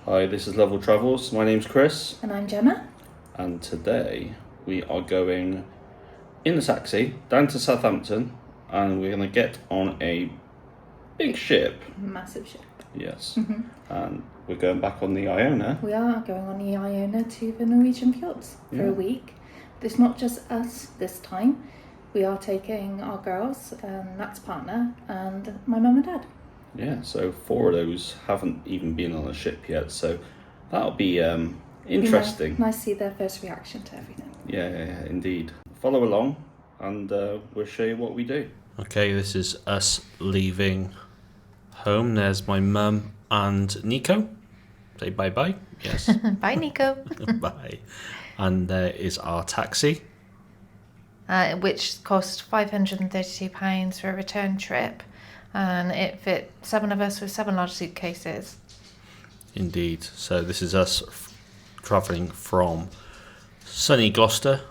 Hi, this is Level Travels. My name's Chris. And I'm Gemma. And today we are going in the taxi down to Southampton and we're going to get on a big ship. Massive ship. Yes. Mm-hmm. And we're going back on the Iona. We are going on the Iona to the Norwegian Fjords for a week. But it's not just us this time. We are taking our girls, Matt's partner, and my mum and dad. Yeah, so 4 of those haven't even been on a ship yet, so that'll be interesting. Nice to see their first reaction to everything. Yeah, indeed. Follow along and we'll show you what we do. Okay, this is us leaving home. There's my mum and Nico. Say bye-bye. Yes. Bye, Nico. Bye. And there is our taxi. Which cost £532 for a return trip. And it fit 7 of us with 7 large suitcases. Indeed. So this is us travelling from sunny Gloucester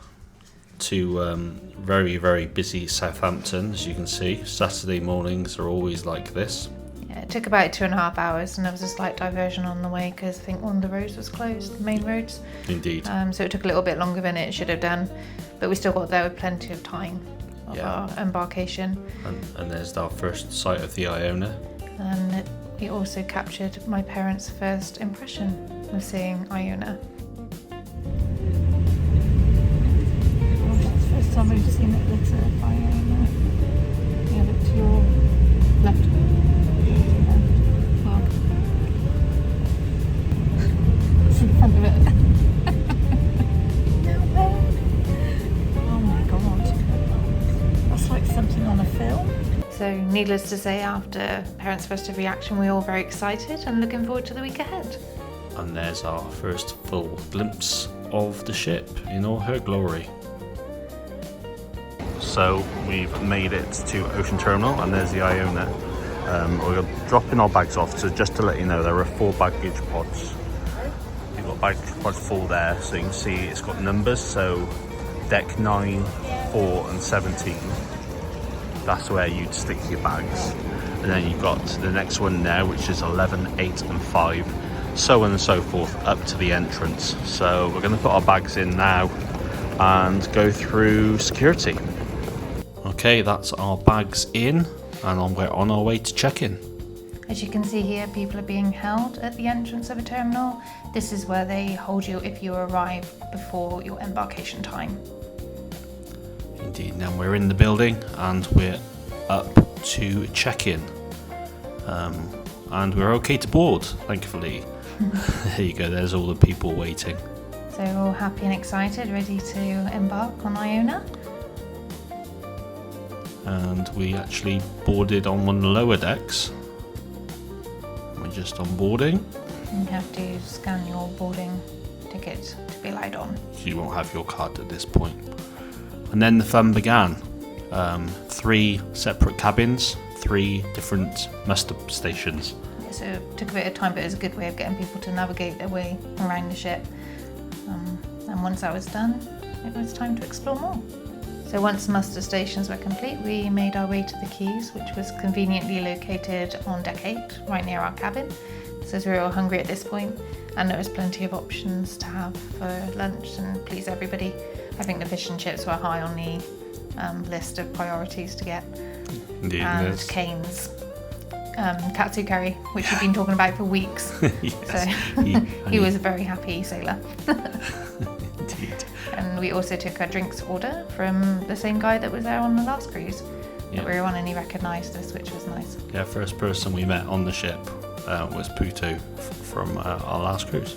to very, very busy Southampton, as you can see. Saturday mornings are always like this. Yeah, it took about 2.5 hours, and there was a slight diversion on the way because I think one of the roads was closed, the main roads. Indeed. So it took a little bit longer than it should have done, but we still got there with plenty of time of our embarkation. And there's our first sight of the Iona. And we also captured my parents' first impression of seeing Iona. That's the first time we've seen it lit up, Iona. Yeah, look to your left. Well, it's in front of it. Oh my god. That's like something on a film. So needless to say, after parents' first reaction, we're all very excited and looking forward to the week ahead. And there's our first full glimpse of the ship in all her glory. So we've made it to Ocean Terminal and there's the Iona. We're dropping our bags off, so just to let you know, there are 4 baggage pods. You've got baggage pods full there, so you can see it's got numbers, so deck 9, 4 and 17. That's where you'd stick your bags. And then you've got the next one now, which is 11, 8 and 5, so on and so forth, up to the entrance. So we're going to put our bags in now and go through security. Okay, that's our bags in, and we're on our way to check-in. As you can see here, people are being held at the entrance of a terminal. This is where they hold you if you arrive before your embarkation time. Indeed, now we're in the building and we're up to check-in. And we're okay to board, thankfully. There you go, there's all the people waiting. So we're all happy and excited, ready to embark on Iona. And we actually boarded on one of the lower decks. We're just on boarding. You have to scan your boarding ticket to be allowed on. So you won't have your card at this point. And then the fun began. 3 separate cabins, 3 different muster stations. Yeah, so it took a bit of time, but it was a good way of getting people to navigate their way around the ship. And once that was done, it was time to explore more. So once the muster stations were complete, we made our way to the quays, which was conveniently located on deck 8, right near our cabin. So we were all hungry at this point, and there was plenty of options to have for lunch and please everybody. I think the fish and chips were high on the list of priorities to get. Indeed, and Kane's katsu curry, which we've been talking about for weeks. Yes. So he was a very happy sailor. Indeed. And we also took a drinks order from the same guy that was there on the last cruise that we were on, and he recognised us, which was nice. Yeah, first person we met on the ship was Puto from our last cruise.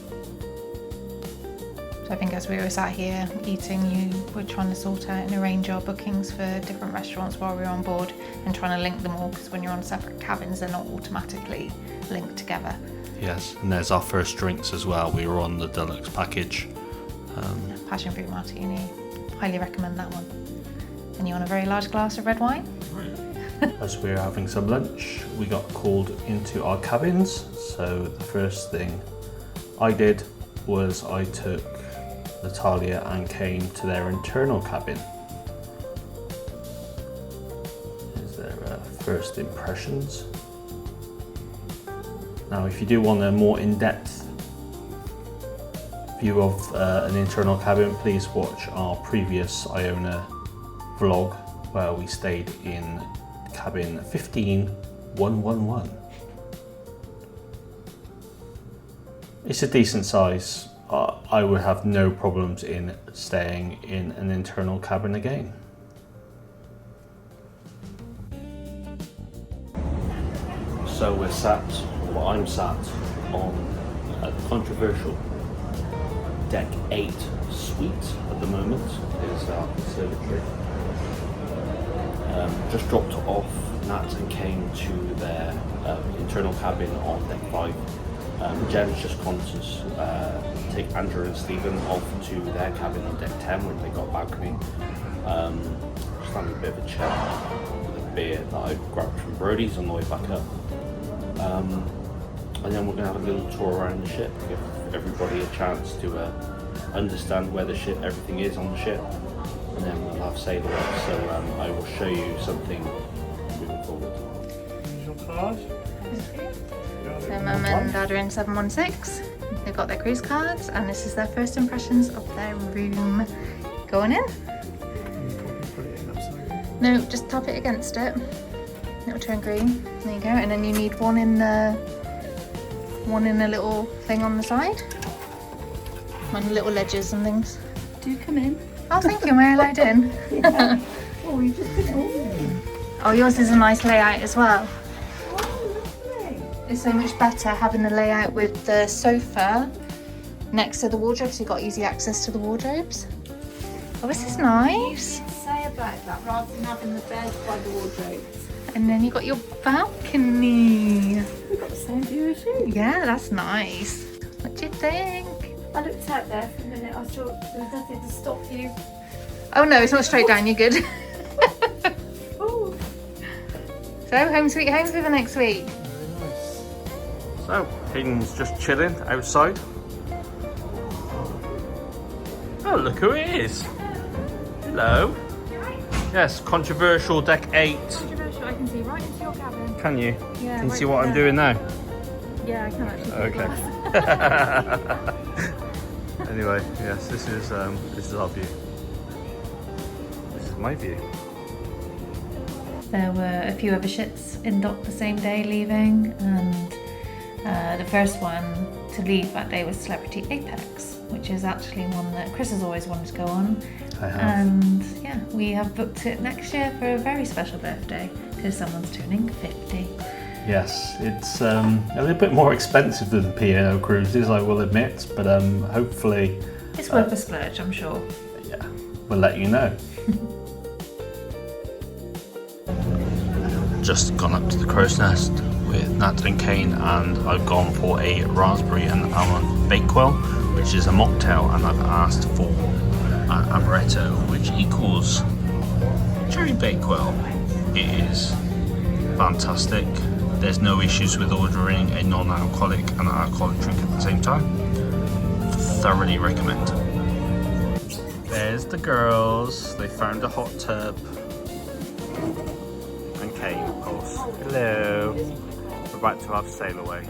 So I think as we were sat here eating, you were trying to sort out and arrange our bookings for different restaurants while we were on board and trying to link them all, because when you're on separate cabins, they're not automatically linked together. Yes, and there's our first drinks as well. We were on the deluxe package. Passion fruit martini, highly recommend that one. And you want a very large glass of red wine? As we were having some lunch, we got called into our cabins. So the first thing I did was I took Natalia and Kane to their internal cabin. Here's their first impressions. Now if you do want a more in-depth view of an internal cabin, please watch our previous Iona vlog where we stayed in cabin 15111. It's a decent size. I would have no problems in staying in an internal cabin again. So we're sat, well I'm sat on a controversial deck 8 suite at the moment. Is our conservatory. Just dropped off Nat and Kane to their internal cabin on deck 5. Jen's just gone to take Andrew and Stephen off to their cabin on deck 10 when they got a balcony. Just having a bit of a chat with a beer that I grabbed from Brody's on the way back up. And then we're going to have a little tour around the ship, give everybody a chance to understand where the ship, everything is on the ship, and then we'll have sail away. So I will show you something moving forward. So Mum and Dad are in 716. They've got their cruise cards, and this is their first impressions of their room. Going in? No, just tap it against it. It'll turn green. There you go. And then you need one in a little thing on the side. One little ledges and things. Do come in. Oh, thank you. Am I allowed in? Yeah. Oh, you just couldn't open. Oh, yours is a nice layout as well. Oh, lovely. It's so much better having the layout with the sofa next to the wardrobe, so you've got easy access to the wardrobes. Oh, this is nice. You did say about that rather than having the bed by the wardrobes. And then you got your balcony. We've got the same view as you. Yeah, that's nice. What do you think? I looked out there for a minute. I thought there was nothing to stop you. Oh no, it's not straight down. You're good. Oh. So, home sweet home for the next week. Very nice. So, Hayden's just chilling outside. Oh, look who it is. Hello. Yes, controversial deck 8. Controversial. I can see right into your cabin. Can you? Yeah. Can you right see what I'm there. doing now? Yeah, I can actually. Okay. Anyway, yes, this is our view. This is my view. There were a few other ships in dock the same day leaving, and the first one to leave that day was Celebrity Apex, which is actually one that Chris has always wanted to go on. I have. And yeah, we have booked it next year for a very special birthday because someone's turning 50. Yes, it's a little bit more expensive than the P&O cruises, I will admit, but hopefully... It's worth a splurge, I'm sure. Yeah, we'll let you know. Just gone up to the crow's nest with Nat and Kane, and I've gone for a raspberry and almond bakewell, which is a mocktail, and I've asked for an amaretto, which equals cherry bakewell. It is fantastic. There's no issues with ordering a non-alcoholic and an alcoholic drink at the same time. Thoroughly recommend. There's the girls. They found a hot tub. And Kane, of course. Hello. We're about to have sail away.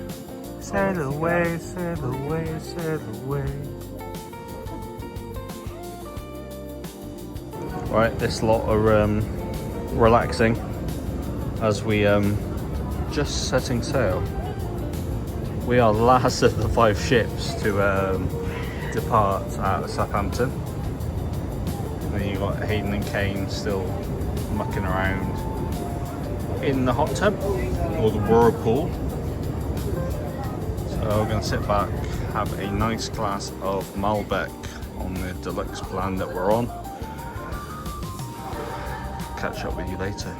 Sail away, sail away, sail away. Right, this lot are relaxing as we just setting sail. We are the last of the 5 ships to depart out of Southampton. And then you've got Hayden and Kane still mucking around in the hot tub or the whirlpool. So we're going to sit back, have a nice glass of Malbec on the deluxe plan that we're on. Catch up with you later.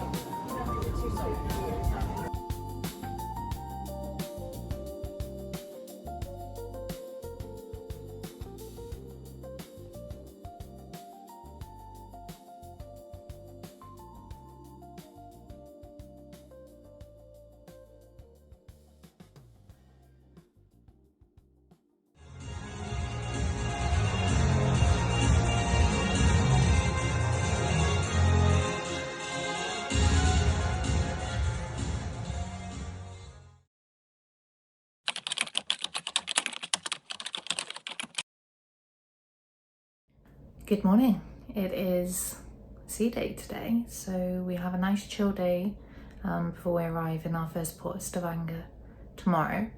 Good morning. It is sea day today, so we have a nice chill day before we arrive in our first port of Stavanger tomorrow.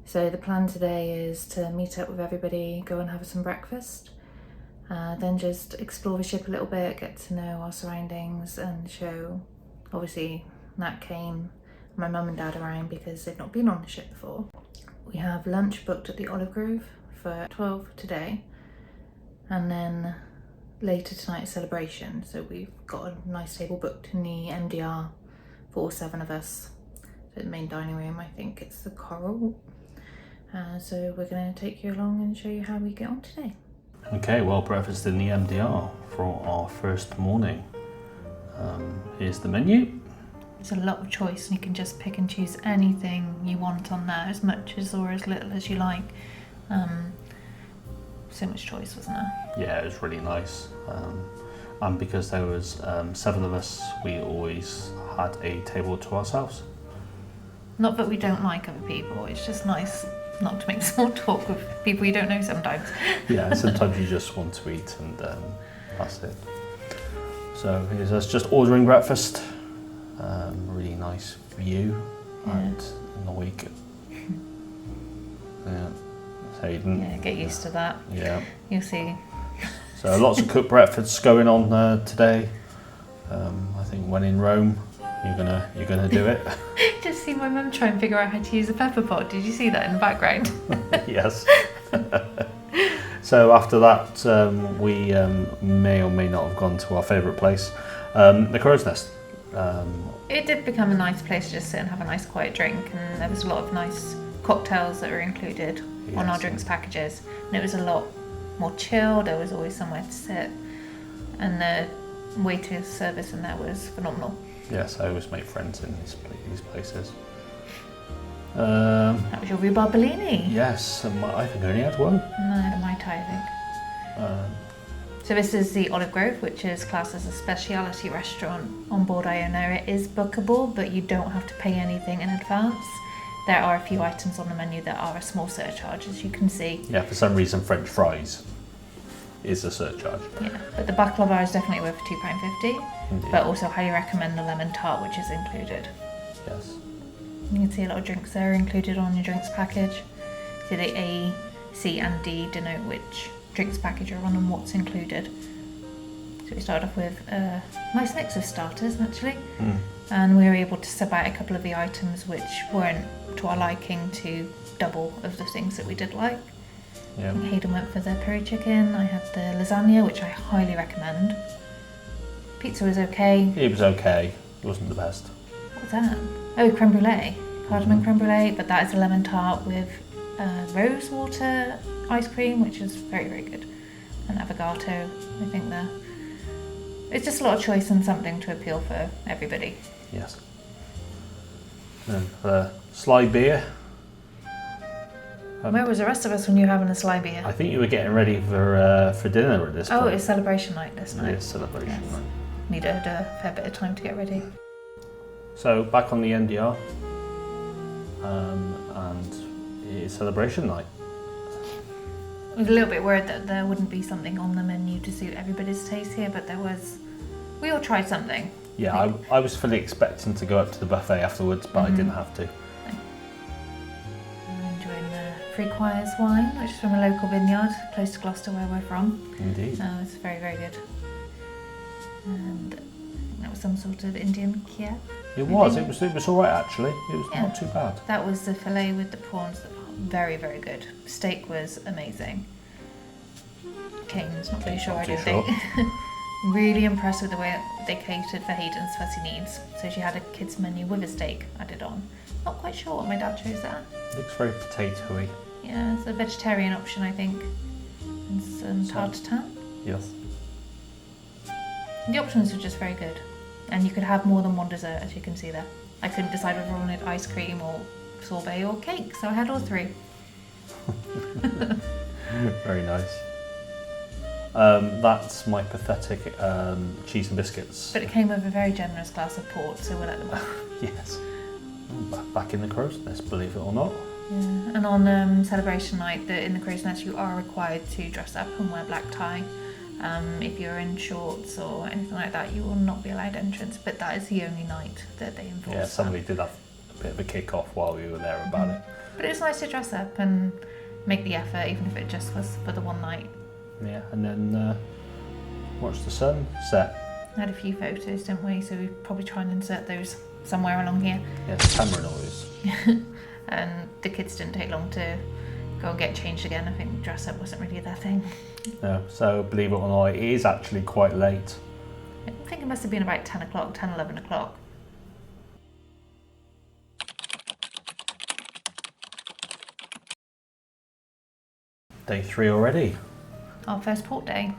So the plan today is to meet up with everybody, go and have some breakfast, then just explore the ship a little bit, get to know our surroundings and show, obviously, Nat came, my mum and dad around because they've not been on the ship before. We have lunch booked at the Olive Grove for 12 today, and then later tonight celebration. So we've got a nice table booked in the MDR for all 7 of us. So the main dining room, I think it's the Coral. So we're going to take you along and show you how we get on today. Okay, well, breakfast in the MDR for our first morning. Here's the menu. There's a lot of choice and you can just pick and choose anything you want on there, as much as or as little as you like. So much choice, wasn't there? Yeah, it was really nice. And because there was 7 of us, we always had a table to ourselves. Not that we don't like other people, it's just nice not to make small talk with people you don't know sometimes. Yeah, sometimes you just want to eat and that's it. So here's us just ordering breakfast. Really nice view and Norway. Yeah. Hayden. Yeah, get used to that. Yeah. You'll see. So lots of cooked breakfasts going on today. I think when in Rome, you're gonna do it. Just see my mum try and figure out how to use a pepper pot. Did you see that in the background? Yes. So after that, we may or may not have gone to our favourite place, the Crow's Nest. It did become a nice place to just sit and have a nice quiet drink, and there was a lot of nice cocktails that were included on our drinks packages, and it was a lot more chill. There was always somewhere to sit, and the waiter service in there was phenomenal. Yes, I always make friends in these places. That was your rhubarb Bellini. Yes, I think I only had one. No, the Mai Tai, I think. So this is the Olive Grove, which is classed as a speciality restaurant on board Iona. It is bookable, but you don't have to pay anything in advance. There are a few items on the menu that are a small surcharge, as you can see. Yeah, for some reason French fries is a surcharge. Yeah, but the baklava is definitely worth £2.50. But also highly recommend the lemon tart, which is included. Yes. You can see a lot of drinks there included on your drinks package. So the A, C and D denote which drinks package you're on and what's included. So we started off with a nice mix of starters actually. And we were able to sub out a couple of the items which weren't to our liking to double of the things that we did like. Yeah. Hayden went for the peri chicken. I had the lasagna, which I highly recommend. Pizza was okay. It was okay. It wasn't the best. What was that? Oh, creme brulee. Cardamom creme brulee, but that is a lemon tart with rose water ice cream, which is very, very good. And avocado, I think there. It's just a lot of choice and something to appeal for everybody. Yes. And sly beer. Where was the rest of us when you were having a sly beer? I think you were getting ready for dinner at this point. Oh, it's celebration night this night. It is celebration night. Needed a fair bit of time to get ready. So back on the NDR, and it's celebration night. I was a little bit worried that there wouldn't be something on the menu to suit everybody's taste here, but there was. We all tried something. Yeah, I was fully expecting to go up to the buffet afterwards, but I didn't have to. I'm enjoying the Free Choirs wine, which is from a local vineyard close to Gloucester, where we're from. Indeed. It's very, very good. And I think that was some sort of Indian Kiev. It was all right actually. It was not too bad. That was the fillet with the prawns. Very, very good. Steak was amazing. Cane's not really sure, I don't think. Really impressed with the way they catered for Hayden's fussy needs. So she had a kids menu with a steak added on. Not quite sure what my dad chose there. Looks very potatoey. Yeah, it's a vegetarian option, I think. And some tartare. Yes. The options were just very good. And you could have more than one dessert, as you can see there. I couldn't decide whether I wanted ice cream or sorbet or cake, so I had all 3. Very nice. That's my pathetic cheese and biscuits. But it came with a very generous glass of port, so we'll let them off. Yes. Back in the Crow's Nest, believe it or not. Yeah. And on celebration night in the Crow's Nest, you are required to dress up and wear black tie. If you're in shorts or anything like that, you will not be allowed entrance, but that is the only night that they enforce. Yeah, somebody did have a bit of a kick-off while we were there about it. But it was nice to dress up and make the effort, even if it just was for the one night. Yeah, and then watch the sun set. We had a few photos, didn't we? So we probably try and insert those somewhere along here. Yeah, the camera noise. And the kids didn't take long to go and get changed again. I think dress up wasn't really their thing. No, so believe it or not, it is actually quite late. I think it must have been about 10 o'clock, 10, 11 o'clock. Day 3 already. Our first port day.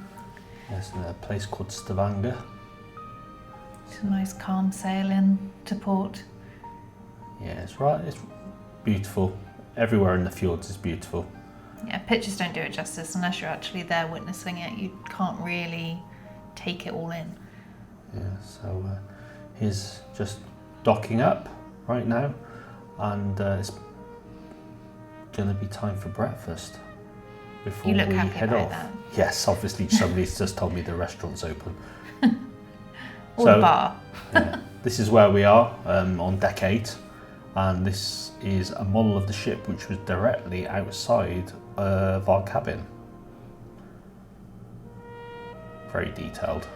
Yes, in a place called Stavanger. It's a nice calm sailing to port. Yeah, it's right. It's beautiful. Everywhere in the fjords is beautiful. Yeah, pictures don't do it justice unless you're actually there witnessing it. You can't really take it all in. Yeah, so he's just docking up right now, and it's gonna be time for breakfast before You look we happy head about off. that. Yes, obviously somebody's just told me the restaurant's open. Or the bar. Yeah, this is where we are on deck 8, and this is a model of the ship which was directly outside of our cabin. Very detailed.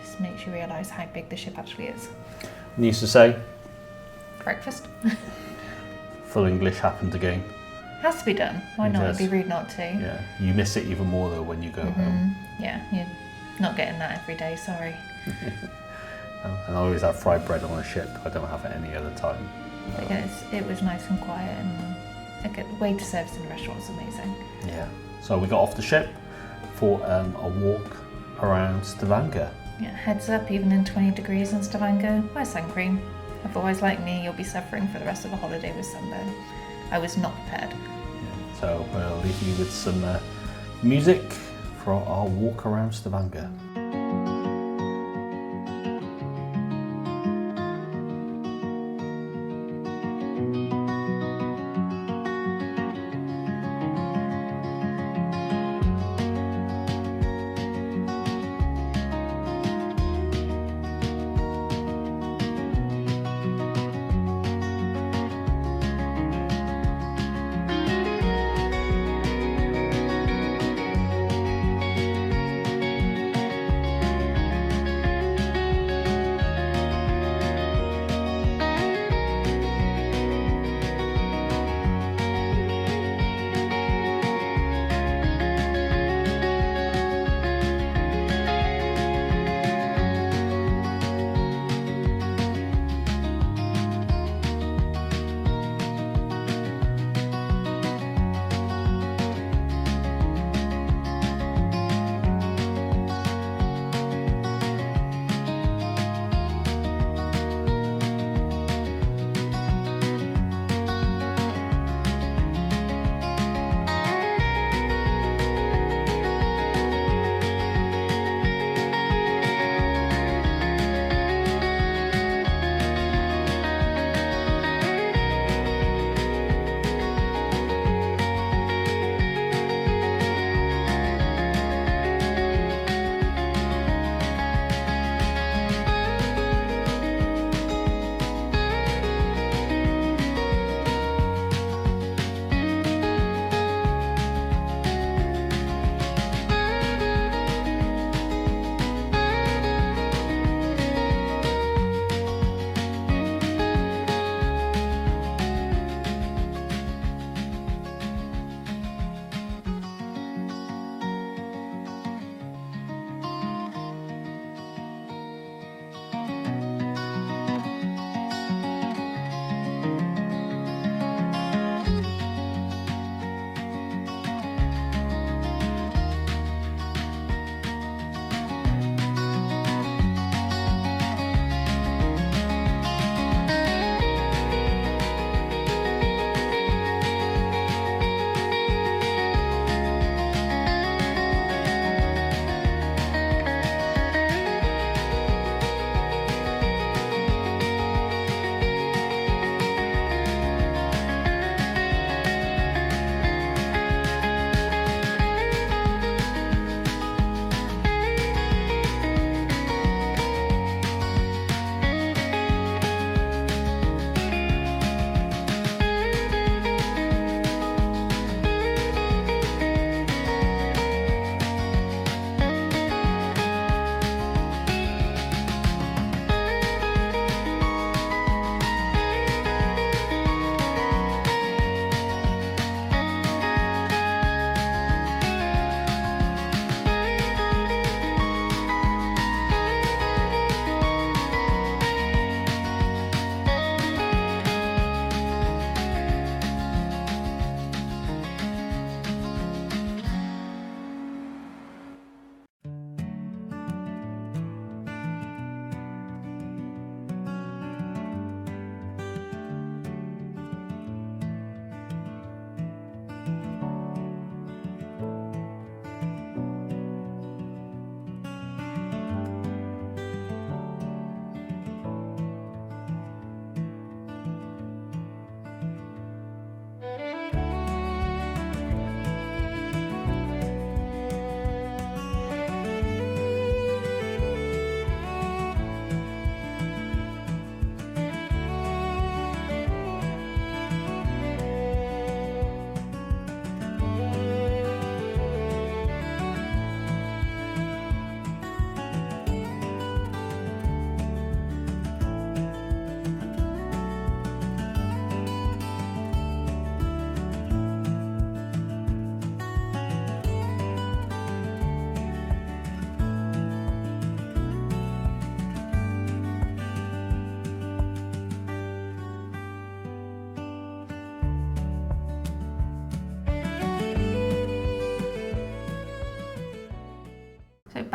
Just makes you realise how big the ship actually is. Needs to say, Breakfast. full English happened again. Has to be done. Why It not? does. It'd be rude not to. Yeah, you miss it even more though when you go home. Yeah, you're not getting that every day, sorry. And I always have fried bread on a ship. I don't have it any other time. But yeah, it was nice and quiet, and the way to service in the restaurant was amazing. Yeah. So we got off the ship for a walk around Stavanger. Yeah, heads up, even in 20 degrees in Stavanger, wear sun cream. Otherwise, like me, you'll be suffering for the rest of the holiday with sunburn. I was not prepared. Yeah. So we'll leave you with some music for our walk around Stavanger.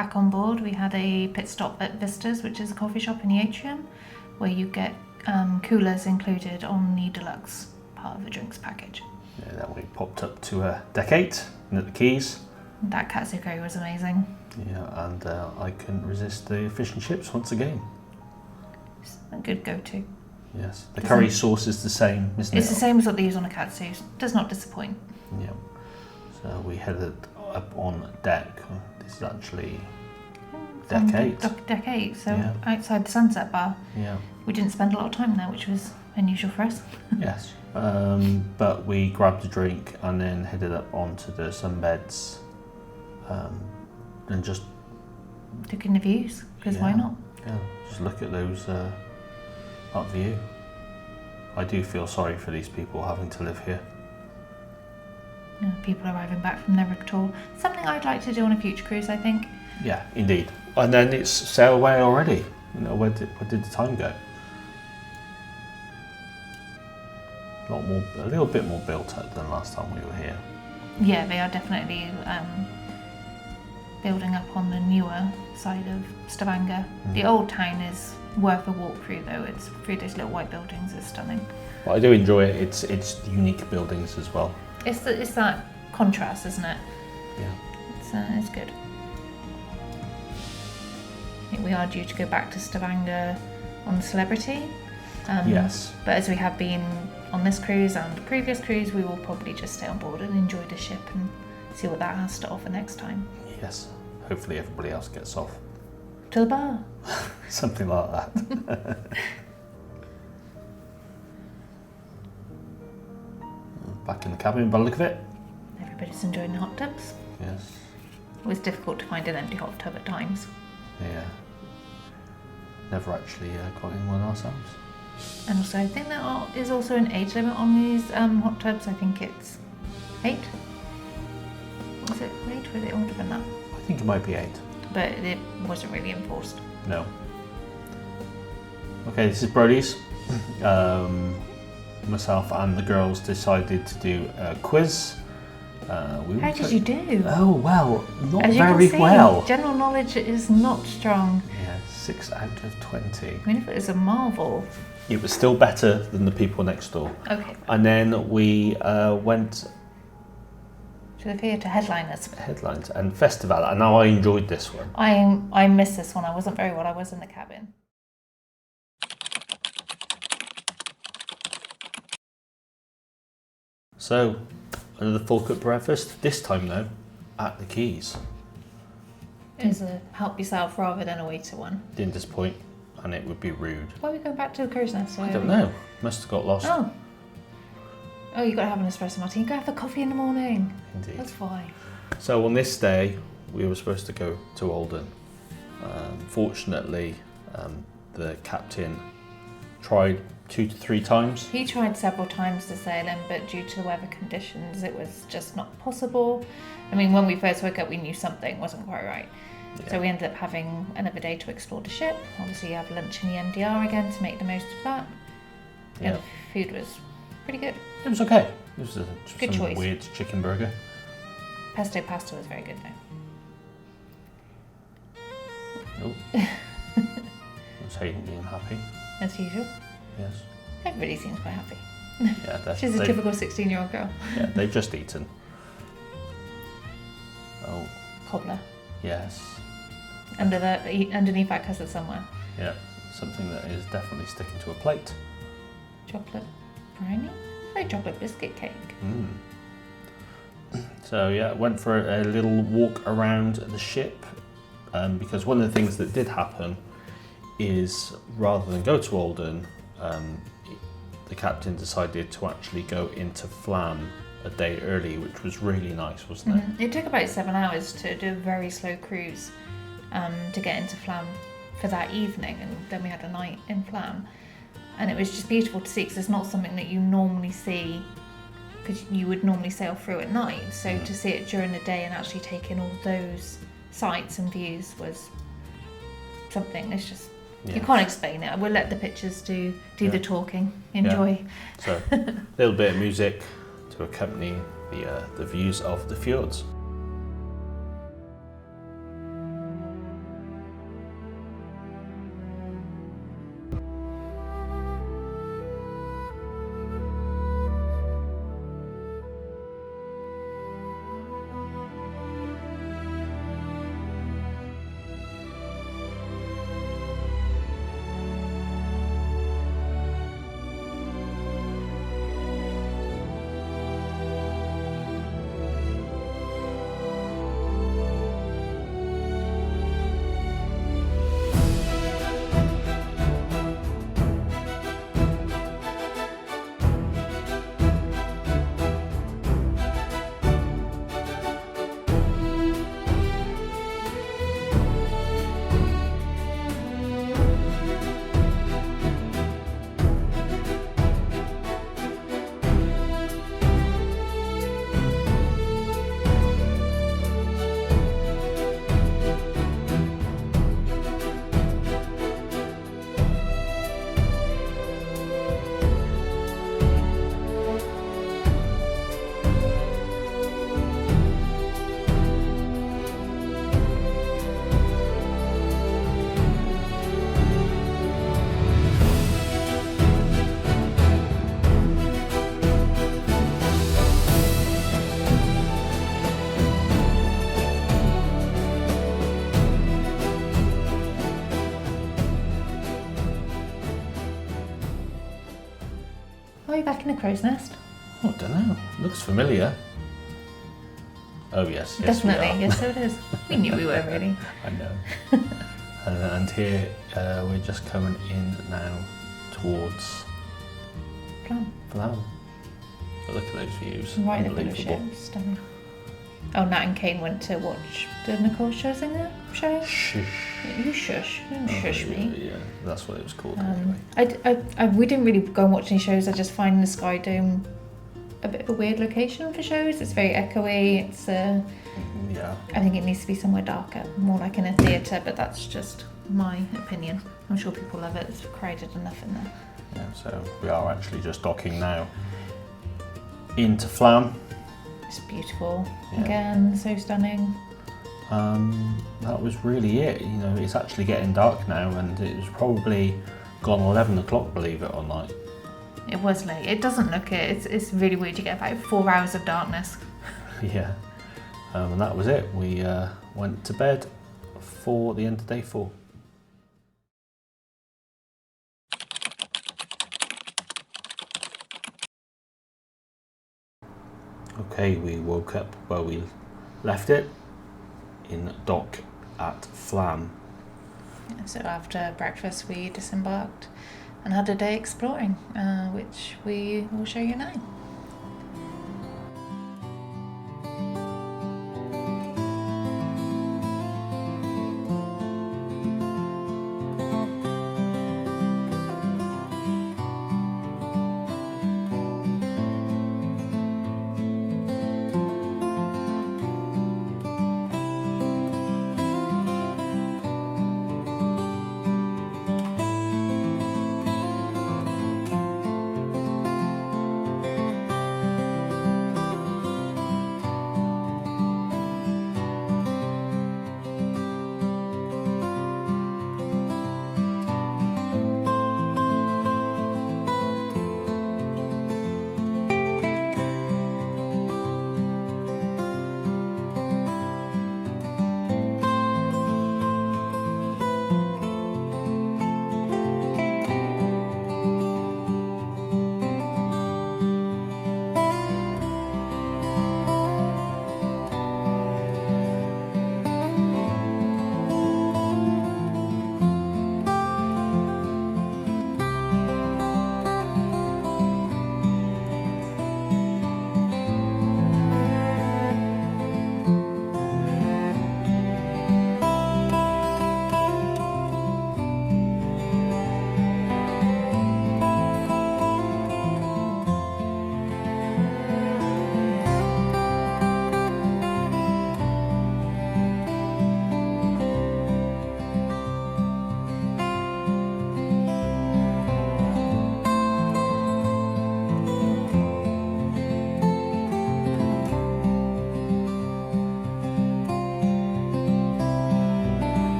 back on board, we had a pit stop at Vistas, which is a coffee shop in the atrium, where you get coolers included on the deluxe part of the drinks package. Yeah, then we popped up to deck 8 and at the quays. That katsu curry was amazing. Yeah, and I couldn't resist the fish and chips once again. It's a good go-to. Yes, the curry sauce is the same, isn't it? It's the same as what they use on a katsu. Does not disappoint. Yeah. So we headed up on deck. This is actually deck 8. Deck 8, so Yeah. outside the sunset bar. Yeah. We didn't spend a lot of time there, which was unusual for us. Yes. But we grabbed a drink and then headed up onto the sunbeds and just Took in the views, because why not? Yeah, just look at those up view. I do feel sorry for these people having to live here. Yeah, people arriving back from their tour. Something I'd like to do on a future cruise, I think. Yeah, indeed. And then it's sail away already. You know, where did the time go? A little bit more built up than last time we were here. Yeah, they are definitely building up on the newer side of Stavanger. The old town is worth a walk through, though. It's through those little white buildings. It's stunning. But I do enjoy it. It's unique buildings as well. It's that contrast, isn't it? Yeah. It's good. I think we are due to go back to Stavanger on the Celebrity. Yes. But as we have been on this cruise and the previous cruise, we will probably just stay on board and enjoy the ship and see what that has to offer next time. Yes. Hopefully everybody else gets off. To the bar. Something like that. Back in the cabin by the look of it. Everybody's enjoying the hot tubs. Yes. It was difficult to find an empty hot tub at times. Yeah. Never actually got in one ourselves. And also, I think there is also an age limit on these hot tubs. I think it's 8. Was it 8 or was it older than that? I think it might be 8. But it wasn't really enforced. No. Okay, this is Brody's. Myself and the girls decided to do a quiz. How did you do? Oh, well, not As you very can see, well. General knowledge is not strong. Yeah, 6 out of 20. I mean, if it was a marvel. It was still better than the people next door. Okay. And then we went To the theatre headliners. headlines and festival, and now I enjoyed this one. I missed this one. I wasn't very well. I was in the cabin. So, another full cooked breakfast. This time though, at the quays. It was a help yourself rather than a waiter one. Didn't disappoint, and it would be rude. Why are we going back to the cruise now? So I don't know. Must have got lost. Oh, you got to have an espresso martini. Go have a coffee in the morning. Indeed. That's why. So on this day, we were supposed to go to Olden. Fortunately, the captain tried 2 to 3 times. He tried several times to sail in, but due to the weather conditions, it was just not possible. I mean, when we first woke up, we knew something wasn't quite right. Yeah. So we ended up having another day to explore the ship. Obviously, you have lunch in the MDR again to make the most of that. Yeah. And the food was pretty good. It was okay. It was Good some choice. weird chicken burger. Pesto pasta was very good though. Nope. Was Hayden being happy? As usual. Yes. Everybody seems quite happy. Yeah, She's a typical 16-year-old girl. Yeah, they've just eaten. Oh, Cobbler. yes. Underneath that custard somewhere. Yeah, something that is definitely sticking to a plate. Chocolate brownie? No, chocolate biscuit cake. So yeah, went for a little walk around the ship because one of the things that did happen is rather than go to Olden, the captain decided to actually go into Flam a day early, which was really nice, wasn't it? It took about 7 hours to do a very slow cruise to get into Flam for that evening, and then we had a night in Flam. And it was just beautiful to see because it's not something that you normally see, because you would normally sail through at night. So to see it during the day and actually take in all those sights and views was something. It's just, you can't explain it. We'll let the pictures do the talking. Enjoy. So a little bit of music to accompany the views of the fjords. way back in a crow's nest? Oh, I don't know. Looks familiar. Oh yes, yes Definitely, we are. yes, so it is. We knew we were really. I know. And here we're just coming in now towards Flam. Flam. But look at those views. Right at the Unbelievable. ship, stunning. Oh, Nat and Kane went to watch the Nicole show singer show. Shush. You shush, you don't shush me. Yeah, that's what it was called anyway. We didn't really go and watch any shows. I just find the Sky Dome a bit of a weird location for shows. It's very echoey. It's Yeah. I think it needs to be somewhere darker, more like in a theatre. But that's just my opinion. I'm sure people love it. It's crowded enough in there. Yeah, so we are actually just docking now into Flam. It's beautiful. Yeah. Again, so stunning. That was really it. You know, it's actually getting dark now, and it was probably gone 11 o'clock, believe it or not. It was late. It doesn't look it. It's really weird. You get about 4 hours of darkness. Yeah. And that was it. We went to bed for the end of day 4. Okay, we woke up where we left it, in dock at Flam. So after breakfast we disembarked and had a day exploring, which we will show you now.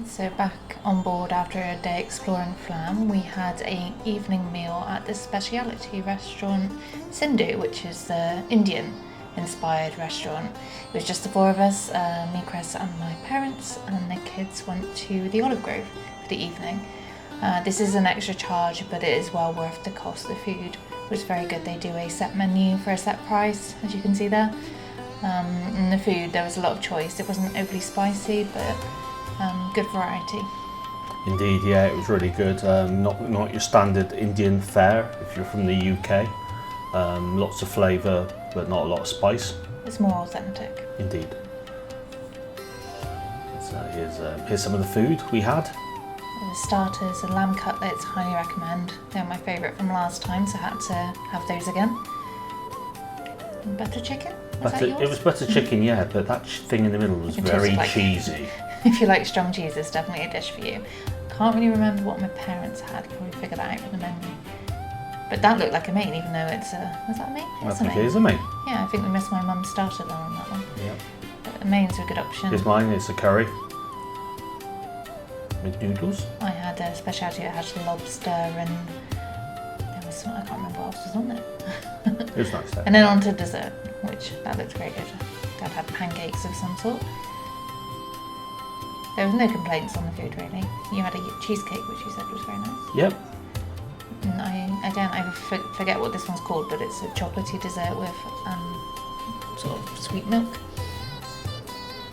So back on board after a day exploring Flam, we had an evening meal at the specialty restaurant Sindhu, which is the Indian-inspired restaurant. It was just the 4 of us, me, Chris and my parents, and the kids went to the Olive Grove for the evening. This is an extra charge, but it is well worth the cost. The food was very good. They do a set menu for a set price, as you can see there. And the food, there was a lot of choice. It wasn't overly spicy, but good variety. Indeed, yeah, it was really good. Not your standard Indian fare if you're from the UK. Lots of flavour, but not a lot of spice. It's more authentic. Indeed. So here's some of the food we had. The starters and lamb cutlets, highly recommend. They're my favourite from last time, so I had to have those again. And butter chicken? Was that yours? It was butter chicken, yeah, but that thing in the middle was very cheesy. If you like strong cheese, it's definitely a dish for you. Can't really remember what my parents had. Probably figure that out from the menu. But that looked like a main, even though it's a... Was that a main? I think it is a main. Yeah, I think we missed my mum's starter though on that one. Yeah. But the mains are a good option. Here's mine. It's a curry with noodles. I had a speciality that had lobster and there was some, I can't remember what else was on it. It was nice though. And then on to dessert, which that looked very good. Dad had pancakes of some sort. There was no complaints on the food really. You had a cheesecake which you said was very nice. Yep. And I forget what this one's called, but it's a chocolatey dessert with sort of sweet milk.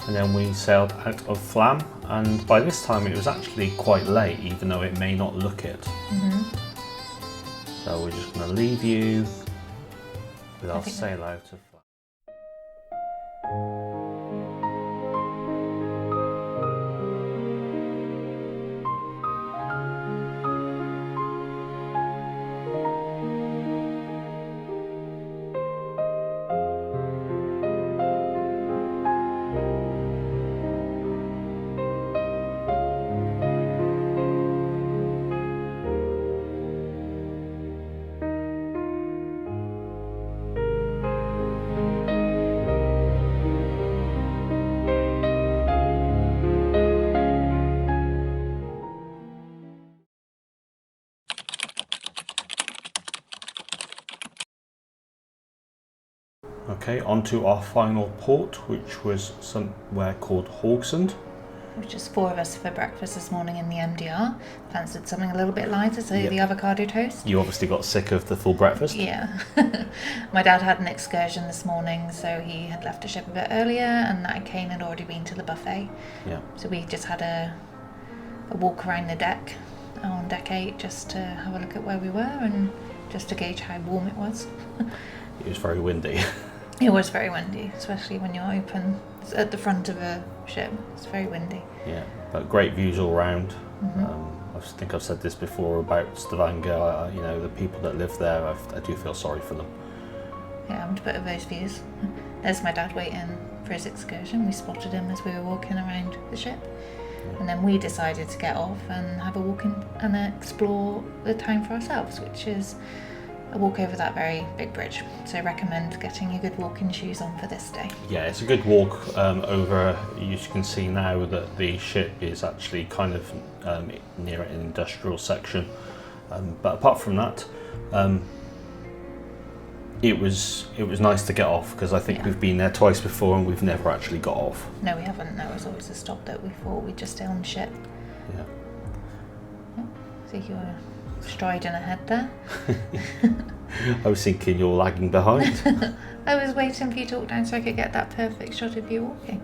And then we sailed out of Flam, and by this time it was actually quite late, even though it may not look it. So we're just going to leave you with our sail out of Flam. Okay, on to our final port, which was somewhere called Haugesund. Which is 4 of us for breakfast this morning in the MDR. Fancied something a little bit lighter, so the avocado toast. You obviously got sick of the full breakfast. Yeah. My dad had an excursion this morning, so he had left the ship a bit earlier, and Nat and Kane had already been to the buffet. Yeah. So we just had a walk around the deck on deck 8 just to have a look at where we were and just to gauge how warm it was. It was very windy. It was very windy, especially when you're open at the front of a ship. It's very windy. Yeah, but great views all round. I think I've said this before about Stavanger. You know, the people that live there, I do feel sorry for them. Yeah, I'm a bit of those views. There's my dad waiting for his excursion. We spotted him as we were walking around the ship. And then we decided to get off and have a walk in and explore the town for ourselves, which is a walk over that very big bridge. So I recommend getting your good walking shoes on for this day. Yeah, it's a good walk over. You can see now that the ship is actually kind of near an industrial section. But apart from that, it was nice to get off, because I think we've been there twice before and we've never actually got off. No, we haven't. There was always a stop that we thought we'd just stay on the ship. Yeah. So you were striding ahead there. I was thinking you're lagging behind. I was waiting for you to walk down so I could get that perfect shot of you walking.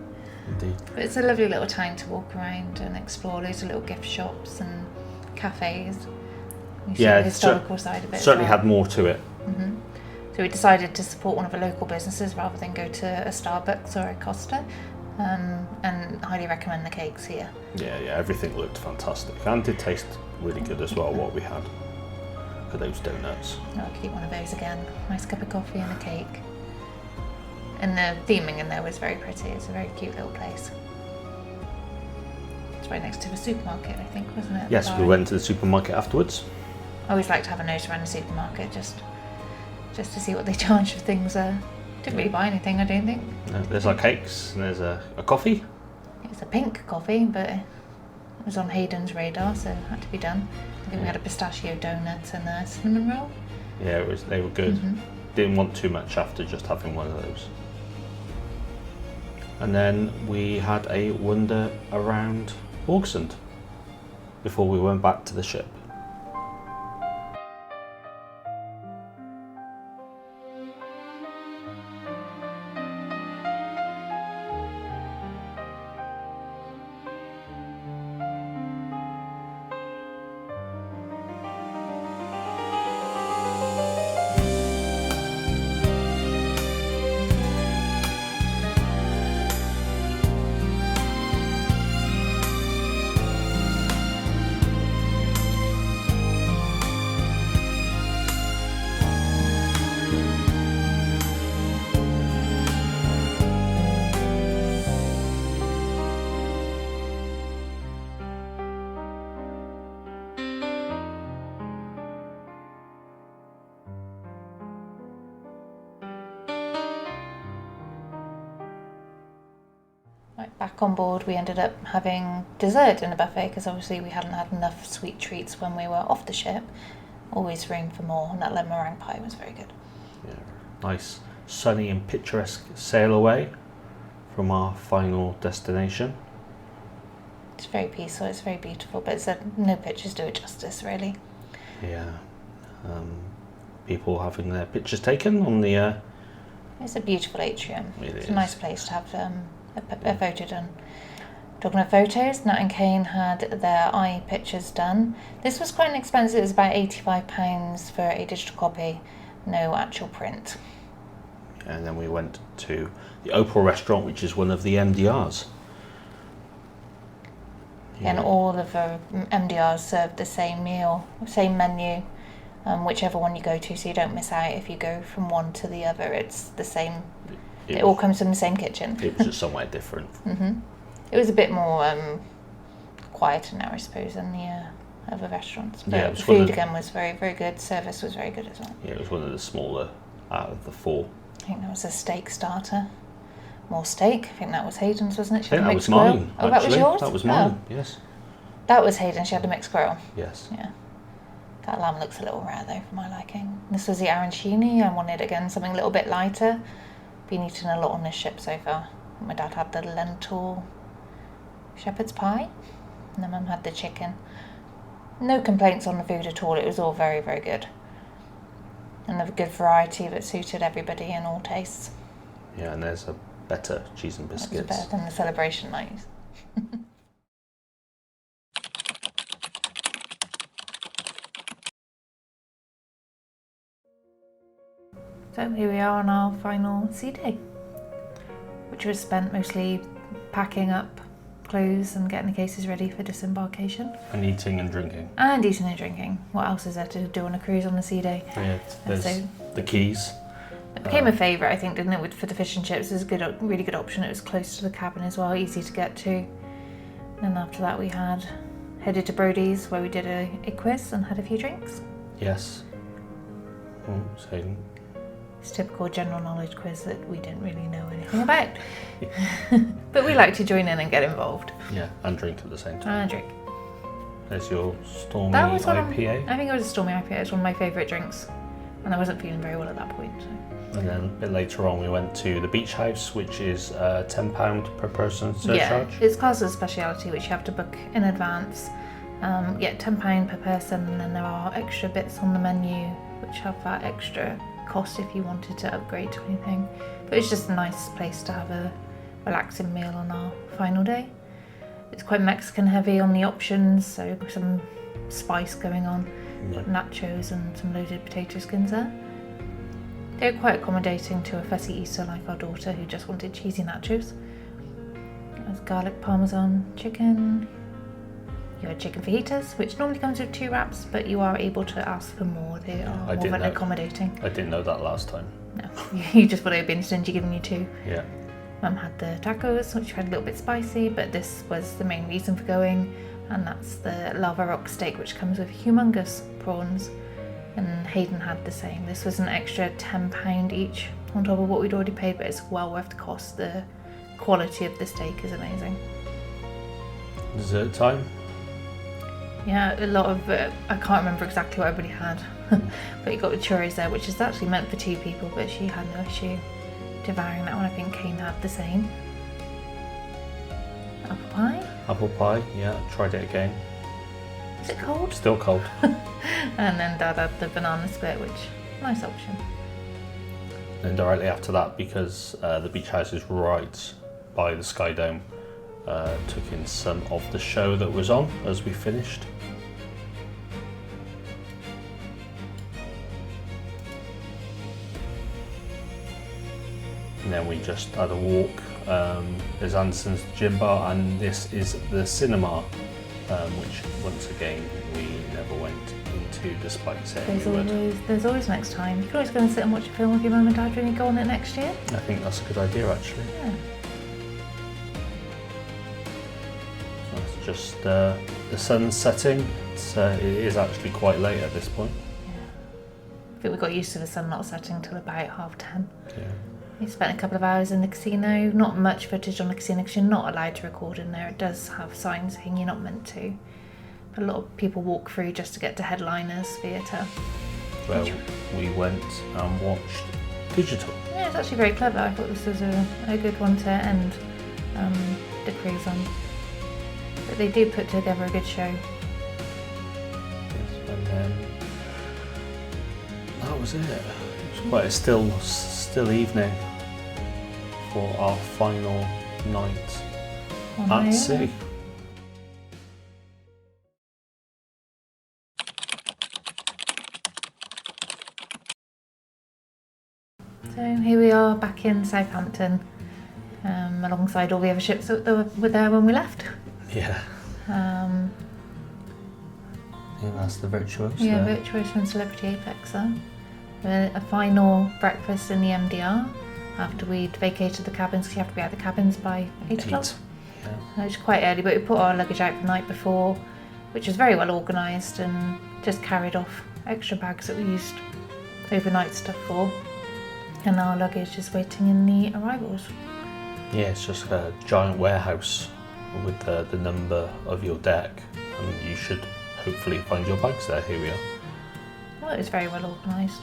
Indeed. But it's a lovely little town to walk around and explore. Loads of little gift shops and cafes. You see the historical side of it. Certainly had more to it. So we decided to support one of the local businesses rather than go to a Starbucks or a Costa, and highly recommend the cakes here. Yeah, everything looked fantastic and did taste really good as well, what we had for those donuts. Oh, I could eat one of those again. Nice cup of coffee and a cake. And the theming in there was very pretty. It's a very cute little place. It's right next to the supermarket, I think, wasn't it? Yes, we went to the supermarket afterwards. I always like to have a nose around the supermarket just to see what they charge for things. Didn't really buy anything, I don't think. No, there's our cakes and there's a coffee. It's a pink coffee, but it was on Hayden's radar, so it had to be done. I think we had a pistachio donut and a cinnamon roll. Yeah, they were good. Didn't want too much after just having one of those. And then we had a wander around Haugesund before we went back to the ship. back on board, we ended up having dessert in the buffet because obviously we hadn't had enough sweet treats when we were off the ship. Always room for more, and that lemon meringue pie was very good. Yeah, nice, sunny and picturesque sail away from our final destination. It's very peaceful, it's very beautiful, but no pictures do it justice, really. Yeah, people having their pictures taken on the... It's a beautiful atrium. It's a is. nice place to have a photo done. Talking of photos, Nat and Kane had their eye pictures done. This was quite expensive. It was about £85 for a digital copy, no actual print. And then we went to the Opal restaurant, which is one of the MDRs. And all of the MDRs serve the same meal, same menu, whichever one you go to, so you don't miss out if you go from one to the other. It's the same. It all comes from the same kitchen. It was just somewhere different. It was a bit more quieter now, I suppose, than the other restaurants. But Yeah, the food again was very, very good. Service was very good as well. Yeah, it was one of the smaller out of the four. I think there was a steak starter. More steak. I think that was Hayden's, wasn't it? I think that was mine. Oh, that was yours? That was mine, yes. That was Hayden. She had the mixed grill. Yes. Yeah. That lamb looks a little rare though, for my liking. This was the arancini. I wanted, again, something a little bit lighter. Been eating a lot on this ship so far. My dad had the lentil shepherd's pie, and then Mum had the chicken. No complaints on the food at all. It was all very, very good. And a good variety that suited everybody and all tastes. Yeah, and there's a better cheese and It was biscuits. better than the celebration nights. So here we are on our final sea day, which was spent mostly packing up clothes and getting the cases ready for disembarkation. And eating and drinking. And eating and drinking. What else is there to do on a cruise on the sea day? Yeah, there's So- the keys. It became a favourite, I think, didn't it, for the fish and chips. It was a really good option. It was close to the cabin as well, easy to get to. And after that we headed to Brody's, where we did a quiz and had a few drinks. Yes. Oh, so It's a typical general knowledge quiz that we didn't really know anything about. But we like to join in and get involved. yeah, and drink at the same time. And drink. There's your stormy That was IPA. I think it was a stormy IPA. It was one of my favourite drinks. And I wasn't feeling very well at that point. So. And then a bit later on we went to the beach house, which is £10 per person surcharge. Yeah, it's classed as a speciality, which you have to book in advance. £10 per person, and then there are extra bits on the menu which have that extra cost if you wanted to upgrade to anything. But it's just a nice place to have a relaxing meal on our final day. It's quite Mexican heavy on the options, so some spice going on. Yeah. Nachos and some loaded potato skins there. They're quite accommodating to a fussy eater like our daughter who just wanted cheesy nachos. There's garlic parmesan chicken. You had chicken fajitas, which normally comes with 2 wraps, but you are able to ask for more. They are more than accommodating. I didn't know that last time. No, you just would have been stingy giving you 2. Yeah. Mum had the tacos, which had a little bit spicy, but this was the main reason for going, and that's the lava rock steak, which comes with humongous prawns. And Hayden had the same. This was an extra £10 each on top of what we'd already paid, but it's well worth the cost. The quality of the steak is amazing. Dessert time. Yeah, a lot of I can't remember exactly what everybody had, but you got the churros there, which is actually meant for 2 people, but she had no issue devouring that one. I think Kane had the same. Apple pie. Apple pie, yeah, tried it again. Is it cold? Still cold. And then Dad had the banana split, which nice option. And directly after that, because the beach house is right by the Sky Dome, took in some of the show that was on as we finished. And then we just had a walk. There's Anderson's gym bar, and this is the cinema, which once again we never went into despite saying we would. There's always next time. You can always go and sit and watch a film with your mum and dad when you go on it next year. I think that's a good idea actually. Yeah. So it's just the sun's setting. It is actually quite late at this point. I think we got used to the sun not setting till about 10:30. Yeah. We spent a couple of hours in the casino. Not much footage on the casino because you're not allowed to record in there. It does have signs saying you're not meant to. But a lot of people walk through just to get to Headliners Theatre. Well, we went and watched Digital. Yeah, it's actually very clever. I thought this was a good one to end the cruise on. But they do put together a good show. Yes, and then that was it. It was quite a still evening for our final night at sea. So here we are back in Southampton, alongside all the other ships that were there when we left. Yeah. I think that's the Virtuoso. Yeah, Virtuoso and Celebrity Apex there. A final breakfast in the MDR after we'd vacated the cabins, because you have to be out of the cabins by 8 o'clock. Yeah. Which is quite early, but we put our luggage out the night before, which was very well organised, and just carried off extra bags that we used overnight stuff for. And our luggage is waiting in the arrivals. Yeah, it's just a giant warehouse with the number of your deck, and you should hopefully find your bags there. Here we are. Oh, it was very well organised.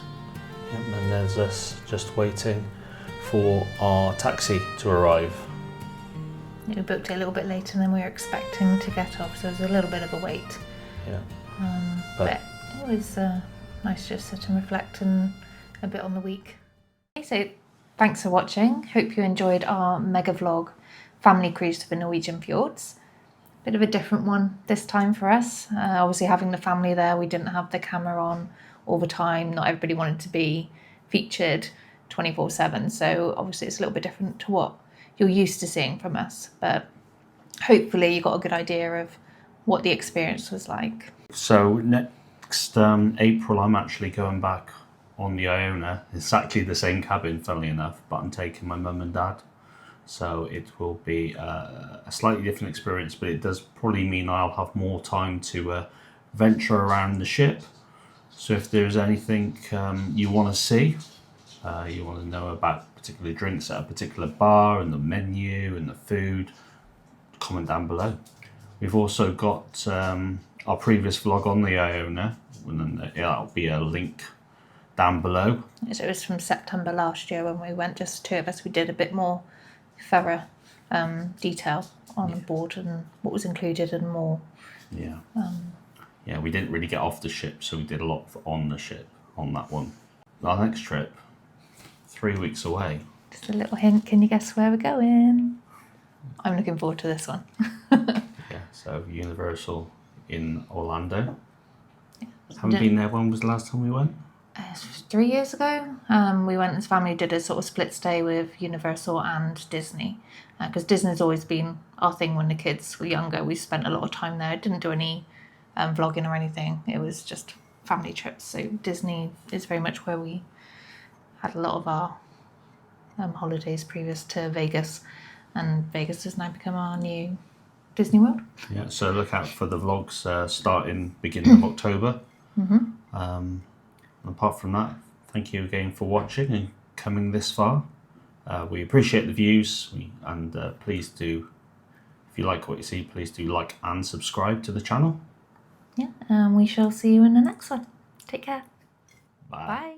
Yep, and there's us just waiting for our taxi to arrive. We booked it a little bit later than we were expecting to get off, so it was a little bit of a wait. Yeah. But it was nice to just sit and reflect and a bit on the week. Okay, so thanks for watching. Hope you enjoyed our mega vlog family cruise to the Norwegian Fjords. Bit of a different one this time for us. Obviously having the family there, we didn't have the camera on all the time. Not everybody wanted to be featured 24/7, so obviously it's a little bit different to what you're used to seeing from us, but hopefully you got a good idea of what the experience was like. So next April I'm actually going back on the Iona. It's actually the same cabin, funnily enough, but I'm taking my mum and dad, so it will be a slightly different experience, but it does probably mean I'll have more time to venture around the ship. So if there's anything you want to see, you want to know about particular drinks at a particular bar and the menu and the food, comment down below. We've also got our previous vlog on the Iona, and that'll be a link down below. So it was from September last year when we went, just two of us. We did a bit more thorough detail on board and what was included and more. Yeah. Yeah, we didn't really get off the ship, so we did a lot on the ship on that one. Our next trip, 3 weeks away. Just a little hint, can you guess where we're going? I'm looking forward to this one. Yeah, so Universal in Orlando. Yeah, haven't been there. When was the last time we went? 3 years ago. We went as a family, did a sort of split stay with Universal and Disney, because Disney's always been our thing when the kids were younger. We spent a lot of time there. Didn't do any vlogging or anything. It was just family trips. So Disney is very much where we had a lot of our holidays previous to Vegas, and Vegas has now become our new Disney World. Yeah, so look out for the vlogs starting beginning of October. Mm-hmm. Apart from that, thank you again for watching and coming this far. We appreciate the views, and please do, if you like what you see, please do like and subscribe to the channel. Yeah, and we shall see you in the next one. Take care. Bye. Bye.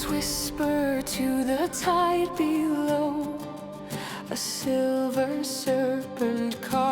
Whisper to the tide below, a silver serpent carved